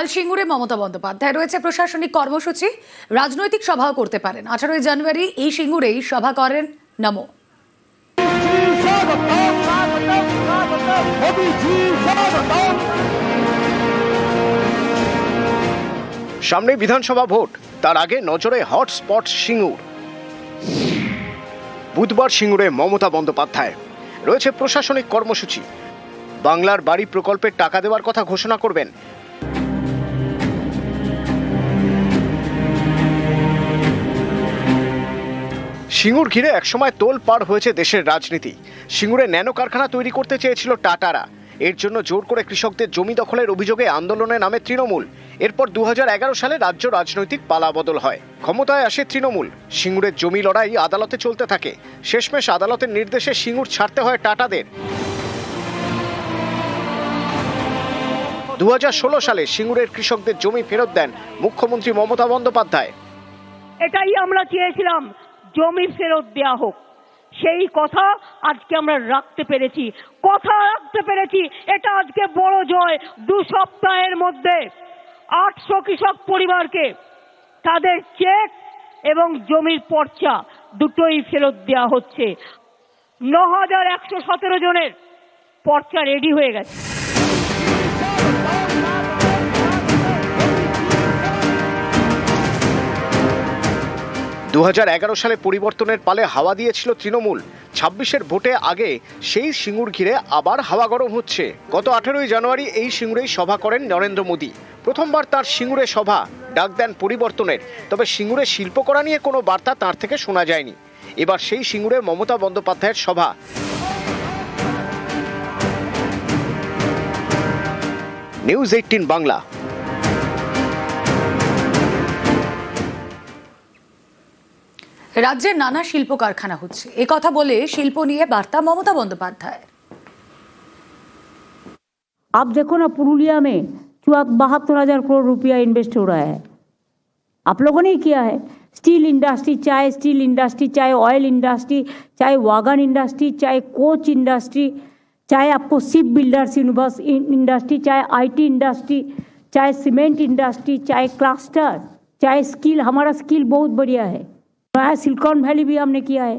কাল সিঙ্গুরে মমতা বন্দ্যোপাধ্যায় রয়েছে প্রশাসনিক কর্মসূচি, রাজনৈতিক সভাও করতে পারেন। 18 জানুয়ারি এই সিঙ্গুরেই সভা করেন নমো। সামনে বিধানসভা ভোট, তার আগে নজরে হটস্পট সিঙ্গুর। বুধবার সিঙ্গুরে মমতা বন্দ্যোপাধ্যায় রয়েছে প্রশাসনিক কর্মসূচি। বাংলার বাড়ি প্রকল্পের টাকা দেওয়ার কথা ঘোষণা করবেন। সিঙ্গুর ঘিরে একসময় তোলপাড় হয়েছে দেশের রাজনীতি। সিঙ্গুরে ন্যানো কারখানা তৈরি করতে চেয়েছিল টাটারা। এর জন্য জোর করে কৃষকদের জমি দখলের অভিযোগে আন্দোলনে নামে তৃণমূল। এরপর 2011 সালে রাজ্য রাজনৈতিক পালাবদল হয়, ক্ষমতায় আসে তৃণমূল। সিঙ্গুরের জমি লড়াই আদালতে চলতে থাকে। শেষমেশ আদালতের নির্দেশে সিঙ্গুর ছাড়তে হয় টাটাদের। 2016 সালে সিঙ্গুরের কৃষকদের জমি ফেরত দেন মুখ্যমন্ত্রী মমতা বন্দ্যোপাধ্যায়। এটাই আমরা চেয়েছিলাম, জমি ফেরত দেওয়া হোক। সেই কথা আজকে আমরা রাখতে পেরেছি, এটা আজকে বড় জয়। 2 সপ্তাহের মধ্যে 800 কৃষক পরিবারকে তাদের চেক এবং জমির পর্চা দুটোই ফেরত দেওয়া হচ্ছে। 9117 জনের পর্চা রেডি হয়ে গেছে। দু 2011 সালে পরিবর্তনের পালে হাওয়া দিয়েছিল তৃণমূল। 26-এর ভোটে আগে সেই সিঙ্গুর ঘিরে আবার হাওয়া গরম হচ্ছে। গত 18 জানুয়ারি এই সিঙ্গুরেই সভা করেন নরেন্দ্র মোদী। প্রথমবার তার সিঙ্গুরে সভা ডাক দেন পরিবর্তনের। তবে সিঙ্গুরে শিল্পকলা নিয়ে কোনো বার্তা তার থেকে শোনা যায়নি। এবার সেই সিঙ্গুরে মমতা বন্দ্যোপাধ্যায়ের সভা। নিউজ 18 বাংলা। রাজ্যের নানা শিল্প কারখানা হচ্ছে, এ কথা বলে শিল্প নিয়ে বার্তা মমতা বন্দ্যোপাধ্যায়। आप देखो ना, पुरुलिया में 72,000 करोड़ रुपया इन्वेस्ट हो रहा है। आप लोगों ने ही किया है। स्टील इंडस्ट्री, चाहे ऑयल इंडस्ट्री, चाहे वागन इंडस्ट्री, चाहे कोच इंडस्ट्री, चाहे आपको शिप बिल्डर्स इंडस्ट्री, चाहे आईटी इंडस्ट्री, चाहे सीमेंट इंडस्ट्री, चाहे क्लस्टर, चाहे स्किल। हमारा स्किल बहुत बढ़िया है। नया सिलिकॉन वैली भी हमने किया है।